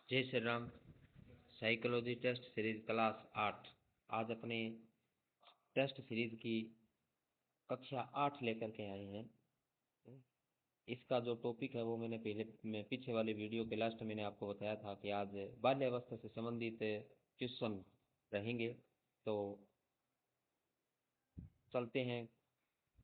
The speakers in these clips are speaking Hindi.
जय Shri Ram. Psychology test series class 8। आज अपने टेस्ट सीरीज की कक्षा 8 लेकर के आए हैं। इसका जो टॉपिक है वो मैं पीछे वाले वीडियो के लास्ट मैंने आपको बताया था कि आज बाल्यावस्था से संबंधित क्वेश्चन रहेंगे। तो चलते हैं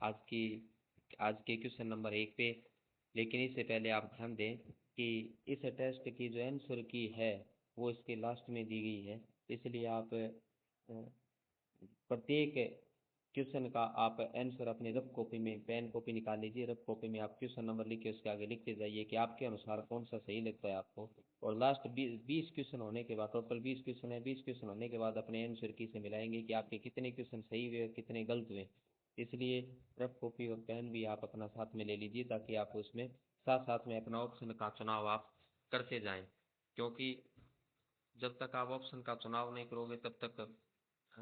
आज के क्वेश्चन नंबर 1 पे। लेकिन इससे पहले आप ध्यान दें कि इस टेस्ट की जो आंसर की है वो इसके लास्ट में दी गई है, इसलिए आप प्रत्येक क्वेश्चन का आप आंसर अपने रफ कॉपी में पेन कॉपी निकाल लीजिए। रफ कॉपी में आप क्वेश्चन नंबर लिख के उसके आगे लिखते जाइए कि आपके अनुसार कौन सा सही लगता है आपको। और लास्ट 20 क्वेश्चन होने के बाद, टोटल 20 क्वेश्चन है, 20 क्वेश्चन होने के बाद अपने आंसर की से मिलाएंगे कि आपके कितने क्वेश्चन सही हुए कितने गलत हुए। इसलिए रफ कॉपी और पेन भी आप अपना साथ में ले लीजिए ताकि आप उसमें साथ साथ में अपना ऑप्शन का चुनाव आप करते जाएं। क्योंकि जब तक आप ऑप्शन का चुनाव नहीं करोगे तब तक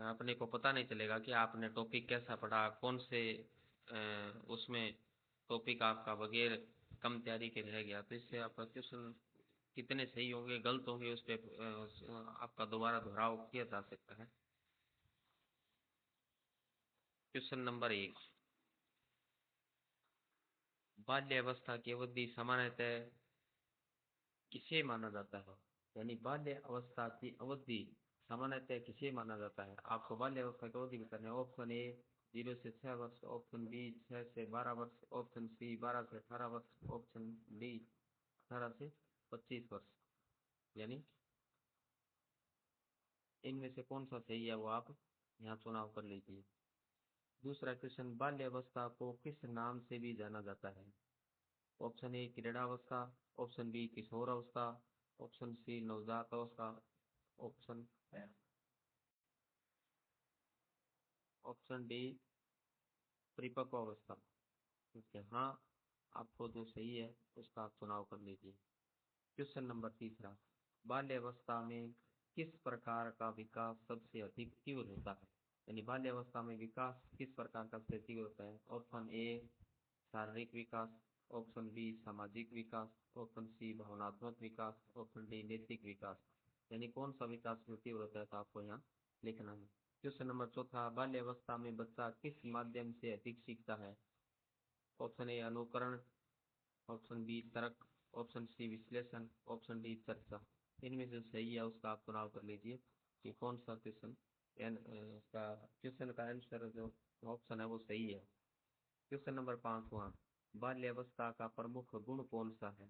अपने को पता नहीं चलेगा कि आपने टॉपिक कैसा पढ़ा, कौन से उसमें टॉपिक आपका बगैर कम तैयारी के रह गया। तो इससे आपका क्वेश्चन कितने सही होंगे गलत होंगे उस पर आपका दोबारा दोहराव किया जा सकता है। क्वेश्चन नंबर 1, बाल्यावस्था की अवधि सामान्यतः किसे माना जाता है? यानी बाल्य अवस्था की अवधि सामान्यतः किसे माना जाता है? आपको बाल्य अवस्था की अवधि बताना है। ऑप्शन ए 0 से 6 वर्ष, ऑप्शन बी 6 से 12 वर्ष, ऑप्शन सी 12 से 18 वर्ष, ऑप्शन डी 18 से 25 वर्ष। यानी इनमें से कौन सा सही है वो आप यहाँ चुनाव कर लीजिए। दूसरा क्वेश्चन, बाल्य अवस्था को किस नाम से भी जाना जाता है? ऑप्शन ए क्रीड़ावस्था, ऑप्शन बी किशोर अवस्था, ऑप्शन सी नवजात अवस्था, ऑप्शन ऑप्शन डी परिपक्व अवस्था। ठीक है, हाँ, आपको जो सही है उसका आप चुनाव कर लीजिए। क्वेश्चन नंबर 3, बाल्यावस्था में किस प्रकार का विकास सबसे अधिक तीव्र होता है? यानी बाल्यावस्था में विकास किस प्रकार का सबसे तीव्र होता है? ऑप्शन ए शारीरिक विकास, ऑप्शन बी सामाजिक विकास, ऑप्शन सी भावनात्मक विकास, ऑप्शन डी नैतिक विकास। यानी कौन सा विकास में तीव्र होता है तो आपको यहाँ लिखना है। क्वेश्चन नंबर 4, बाल्यावस्था में बच्चा किस माध्यम से अधिक सीखता है? ऑप्शन ए अनुकरण, ऑप्शन बी तर्क, ऑप्शन सी विश्लेषण, ऑप्शन डी चर्चा। इनमें से सही है उसका आप चुनाव कर लीजिए कि कौन सा क्वेश्चन का आंसर जो ऑप्शन है वो सही है। क्वेश्चन नंबर 5, बाल्यावस्था का प्रमुख गुण कौन सा है?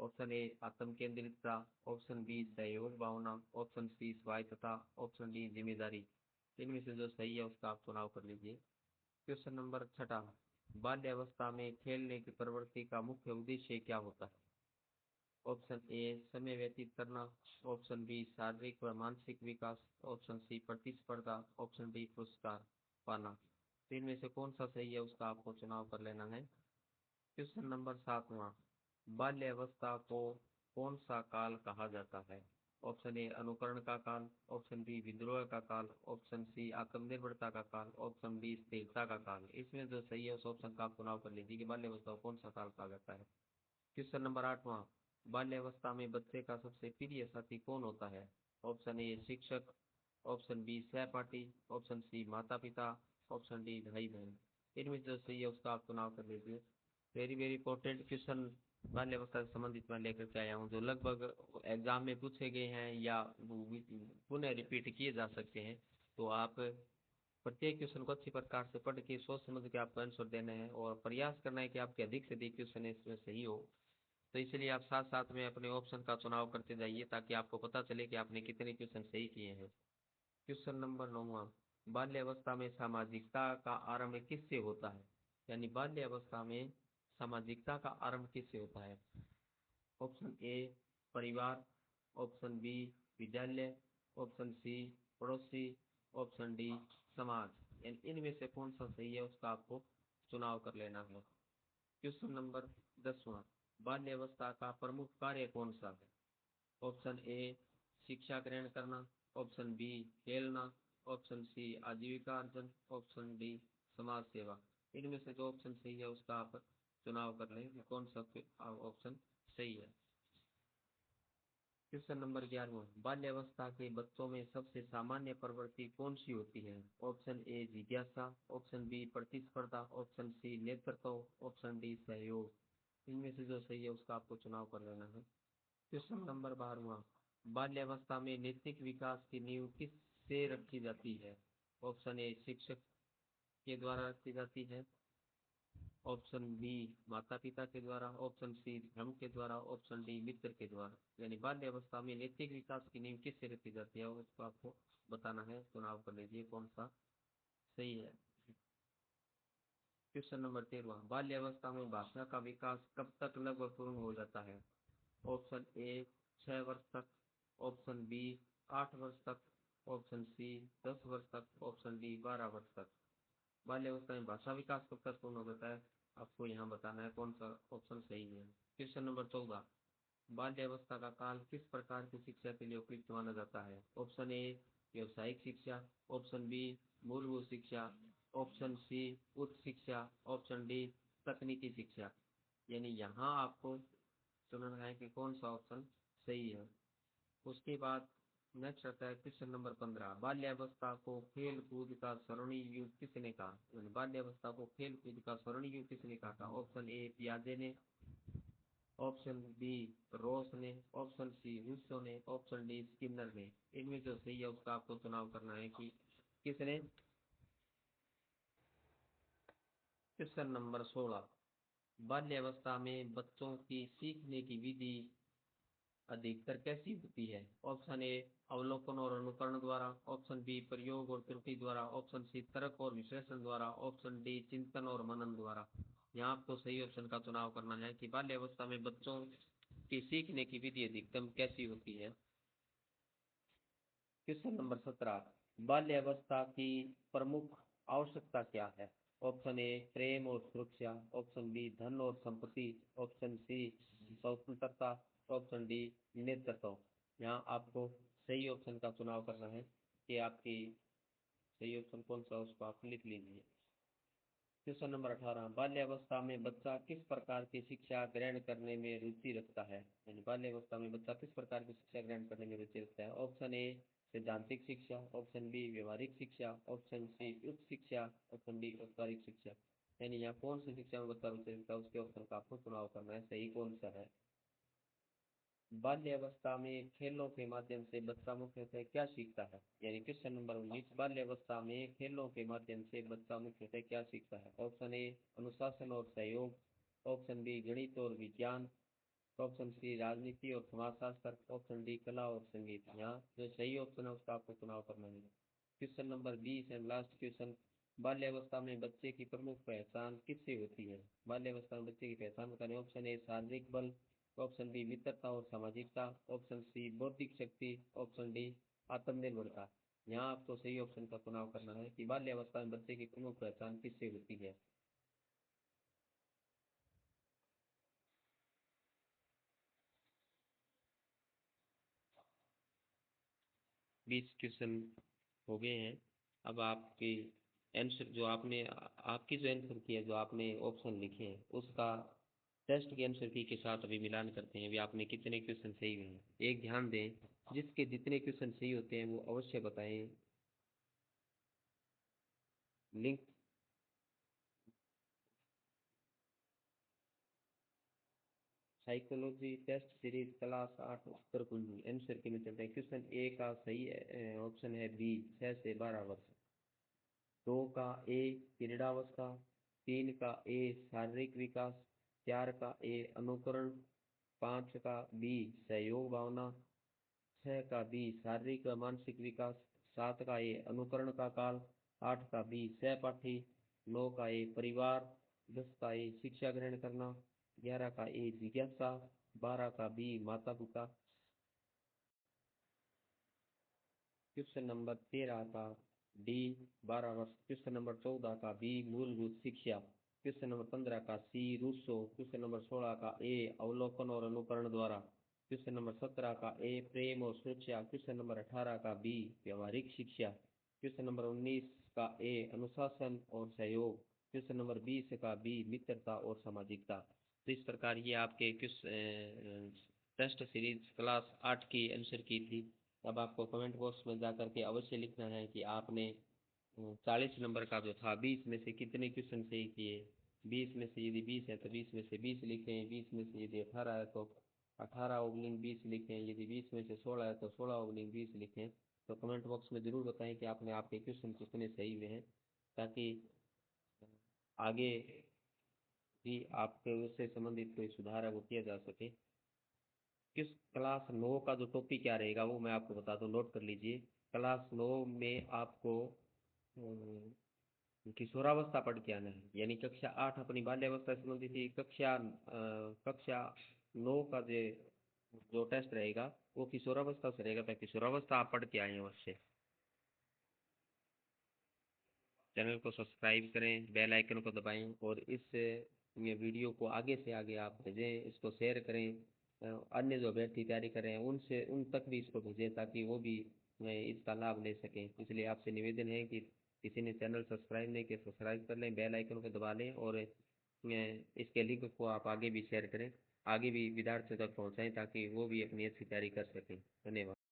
ऑप्शन ए आत्म केंद्रितता, ऑप्शन बी सहयोग भावना, ऑप्शन सी स्वायत्तता, ऑप्शन डी जिम्मेदारी। इनमें से जो सही है उसका आप चुनाव कर लीजिए। क्वेश्चन नंबर 6, बाल्यावस्था में खेलने की प्रवृत्ति का मुख्य उद्देश्य क्या होता है? ऑप्शन ए समय व्यतीत करना, ऑप्शन बी शारीरिक व मानसिक विकास, ऑप्शन सी प्रतिस्पर्धा, ऑप्शन डी पुरस्कार पाना। तो इनमें से कौन सा सही है उसका आपको चुनाव कर लेना है। क्वेश्चन नंबर 7, बाल्यावस्था को कौन सा काल कहा जाता है? ऑप्शन ए अनुकरण का काल, ऑप्शन बी विद्रोह का काल, ऑप्शन सी आत्मनिर्भरता का काल, ऑप्शन डी स्थिरता का काल। इसमें जो सही है उस ऑप्शन का आप चुनाव कर लीजिए कि बाल्यावस्था को कौन सा काल कहा जाता है। क्वेश्चन नंबर 8, बाल्यावस्था में बच्चे का सबसे प्रिय साथी कौन होता है? ऑप्शन ए शिक्षक, ऑप्शन बी सहपाठी, ऑप्शन सी माता पिता, ऑप्शन डी भाई बहन। इनमें जो सही है उसका आप चुनाव कर लीजिए। वेरी वेरी इंपॉर्टेंट क्वेश्चन बाल्यावस्था से संबंधित मैं लेकर के आया हूँ जो लगभग एग्जाम में पूछे गए हैं या पुनः रिपीट किए जा सकते हैं। तो आप प्रत्येक क्वेश्चन को अच्छी प्रकार से पढ़ के सोच समझ के आपको आंसर देना है और प्रयास करना है कि आपके अधिक से अधिक क्वेश्चन इसमें सही हो। तो इसलिए आप साथ साथ में अपने ऑप्शन का चुनाव करते जाइए ताकि आपको पता चले कि आपने कितने क्वेश्चन सही किए हैं। क्वेश्चन नंबर 9, बाल्यावस्था में सामाजिकता का आरंभ किससे होता है? यानी बाल्यावस्था में सामाजिकता का आरंभ किससे होता है? ऑप्शन ए परिवार, ऑप्शन बी विद्यालय, ऑप्शन सी पड़ोसी, ऑप्शन डी समाज। इनमें से कौन सा सही है उसका आपको चुनाव कर लेना है। क्वेश्चन नंबर 10, बाल्यावस्था का प्रमुख कार्य कौन सा है? ऑप्शन ए शिक्षा ग्रहण करना, ऑप्शन बी खेलना, ऑप्शन सी आजीविका अर्जन, ऑप्शन डी समाज सेवा। इनमें से जो ऑप्शन सही है उसका आप चुनाव कर लें कि कौन सा ऑप्शन सही है। क्वेश्चन नंबर 11 बाल्यावस्था के बच्चों में सबसे सामान्य प्रवृत्ति कौन सी होती है? ऑप्शन ए जिज्ञासा, ऑप्शन बी प्रतिस्पर्धा, ऑप्शन सी नेतृत्व, ऑप्शन डी सहयोग। इनमें से जो सही है उसका आपको चुनाव कर लेना है। क्वेश्चन नंबर 12 बाल्यावस्था में नैतिक विकास की नींव किससे रखी जाती है? ऑप्शन ए शिक्षक के द्वारा रखी जाती है, ऑप्शन बी माता पिता के द्वारा, ऑप्शन सी धर्म के द्वारा, ऑप्शन डी मित्र के द्वारा। यानी बाल्य अवस्था में नैतिक विकास की नींव किससे रखी जाती है उसको आपको बताना है। चुनाव कर लीजिए कौन सा सही है। क्वेश्चन नंबर 13 बाल्य अवस्था में भाषा का विकास कब तक लगभग पूर्ण हो जाता है? ऑप्शन ए 6 वर्ष तक, ऑप्शन बी 8 वर्ष तक, ऑप्शन सी 10 वर्ष तक, ऑप्शन डी 12 वर्ष तक। बाल्यावस्था में भाषा विकास कब तक पूर्ण हो जाता है आपको यहाँ बताना है कौन सा ऑप्शन सही है। क्वेश्चन नंबर 14 बाल्यावस्था का काल किस प्रकार की शिक्षा के लिए उपयुक्त माना जाता है? ऑप्शन ए व्यवसायिक शिक्षा, ऑप्शन बी मूलभूत शिक्षा, ऑप्शन सी उच्च शिक्षा, ऑप्शन डी तकनीकी शिक्षा। यानी यहाँ आपको चुनना है कि कौन सा ऑप्शन सही है। उसके बाद नेक्स्ट आता है क्वेश्चन नंबर 15 बाल्यावस्था को खेल कूद का स्वर्णिम युग किसने कहा? बाल्यावस्था को खेल कूद का स्वर्णिम युग किसने कहा था? ऑप्शन ए पियाजे ने, ऑप्शन बी रोस ने, ऑप्शन सी रूसो ने, ऑप्शन डी स्किनर ने। इनमें जो सही है उसका आपको चुनाव करना है कि किसने। क्वेश्चन नंबर 16 बाल्यावस्था में बच्चों की सीखने की विधि अधिकतर कैसी होती है? ऑप्शन ए अवलोकन और अनुकरण द्वारा, ऑप्शन बी प्रयोग और त्रुटि द्वारा, ऑप्शन सी तर्क और विश्लेषण द्वारा, ऑप्शन डी चिंतन और मनन द्वारा। यहाँ आपको सही ऑप्शन का चुनाव करना है कि बाल्यावस्था में बच्चों की सीखने की विधि अधिकतम कैसी होती है। क्वेश्चन नंबर 17 बाल्यावस्था की प्रमुख आवश्यकता क्या है? ऑप्शन ए प्रेम और सुरक्षा, ऑप्शन बी धन और संपत्ति, ऑप्शन सी स्वतंत्रता, ऑप्शन डी नेतृत्व। यहाँ आपको सही ऑप्शन का चुनाव करना है कि आपकी सही ऑप्शन कौन सा उसको आप लिख लीजिए। क्वेश्चन नंबर 18 बाल्यावस्था में बच्चा किस प्रकार की शिक्षा ग्रहण करने में रुचि रखता है? यानी बाल्यावस्था में बच्चा किस प्रकार की शिक्षा ग्रहण करने में रुचि रखता है? ऑप्शन ए सैद्धांतिक शिक्षा, ऑप्शन बी व्यवहारिक शिक्षा, ऑप्शन सी उच्च शिक्षा, ऑप्शन डी औपचारिक शिक्षा। यानी यहाँ कौन सी शिक्षा में बच्चा रुचि रखता है उसके ऑप्शन का आपको चुनाव करना है सही कौन सा है। बाल्यावस्था में खेलों के माध्यम से बच्चा मुख्यतः क्या सीखता है? यानी क्वेश्चन नंबर 19 बाल्यावस्था में खेलों के माध्यम से बच्चा मुख्यतः क्या सीखता है? ऑप्शन ए अनुशासन और सहयोग, ऑप्शन बी गणित और विज्ञान, ऑप्शन सी राजनीति और समाजशास्त्र, ऑप्शन डी कला और संगीत। यहाँ जो सही ऑप्शन है उसका आपको चुनाव करना है। Question number 20 and last question बाल्यावस्था में बच्चे की प्रमुख पहचान किससे होती है? बाल्यावस्था में बच्चे की पहचान बताने ऑप्शन ए शारीरिक बल, ऑप्शन बी मित्रता और सामाजिकता, ऑप्शन सी बौद्धिक शक्ति, ऑप्शन डी आत्मनिर्भरता। यहाँ आपको सही ऑप्शन का चुनाव करना है कि बाल्यावस्था में बच्चे की प्रमुख पहचान किससे होती है। 20 क्वेश्चन हो गए हैं। अब आपकी आंसर जो आपने आपकी जो आंसर की है जो आपने ऑप्शन लिखे हैं उसका टेस्ट के आंसर की के साथ अभी मिलान करते हैं। अभी आपने कितने क्वेश्चन सही हुए हैं एक ध्यान दें, जिसके जितने क्वेश्चन सही होते हैं वो अवश्य बताएं। Link psychology test series class 8 उत्तर कुंजी आंसर के में चलते हैं। क्वेश्चन ए का सही ऑप्शन है बी 6 से 12 वर्ष, 2 का ए क्रीड़ावस्था, 3 का ए शारीरिक विकास, 4 का ए अनुकरण, 5 का बी सहयोग भावना, 6 का बी शारीरिक व मानसिक विकास, 7 का ए अनुकरण का काल, 8 का बी सहपाठी, 9 का ए परिवार, 10 का ए शिक्षा ग्रहण करना, 11 का ए जिज्ञासा, 12 का बी माता पिता। क्वेश्चन नंबर 13 का डी 12 वर्ष, क्वेश्चन नंबर 14 का बी मूलभूत शिक्षा, क्वेश्चन नंबर 15 का सी रूसो, क्वेश्चन नंबर 16 का ए अवलोकन और अनुकरण द्वारा, क्वेश्चन नंबर 17 का ए प्रेम और सुरक्षा, क्वेश्चन नंबर 18 का बी व्यवहारिक शिक्षा, क्वेश्चन नंबर 19 का ए अनुशासन और सहयोग, क्वेश्चन नंबर 20 का बी मित्रता और सामाजिकता। तो इस प्रकार ये आपके टेस्ट सीरीज क्लास 8 की आंसर की थी। अब आपको कमेंट बॉक्स में जा करके अवश्य लिखना है कि आपने 40 नंबर का जो था 20 में से कितने क्वेश्चन सही किए। 20 में से यदि 20 है तो 20 में से 20 लिखें, 20 में से यदि 18 है तो 18/20 लिखें, यदि 20 में से 16 है तो 16/20 लिखें। तो कमेंट बॉक्स में ज़रूर बताएं कि आपने आपके क्वेश्चन कितने सही हुए हैं, ताकि आगे भी आपके उससे संबंधित कोई सुधार है वो किया जा सके। किस क्लास 9 का जो टॉपिक क्या रहेगा वो मैं आपको बता दूं, नोट कर लीजिए। क्लास 9 में आपको किशोरावस्था पढ़ के आना है, यानी कक्षा 8 अपनी बाल्यावस्था से संबंधित थी। कक्षा 9 का जो टेस्ट रहेगा वो किशोरावस्था से रहेगा, तो किशोरावस्था आप पढ़ के आए हैं अवश्य। चैनल को सब्सक्राइब करें, बेल आइकन को दबाएं और इस ये वीडियो को आगे से आगे आप भेजें, इसको शेयर करें। अन्य जो अभ्यर्थी तैयारी कर रहे हैं उनसे उन तक भी इसको भेजें, ताकि वो भी इसका लाभ ले सकें। इसलिए आपसे निवेदन है कि किसी ने चैनल सब्सक्राइब नहीं किया सब्सक्राइब कर लें, बेल आइकन को दबा लें और इसके लिंक को आप आगे भी शेयर करें, आगे भी विद्यार्थियों तक पहुँचाएँ, ताकि वो भी अपनी अच्छी तैयारी कर सकें। धन्यवाद।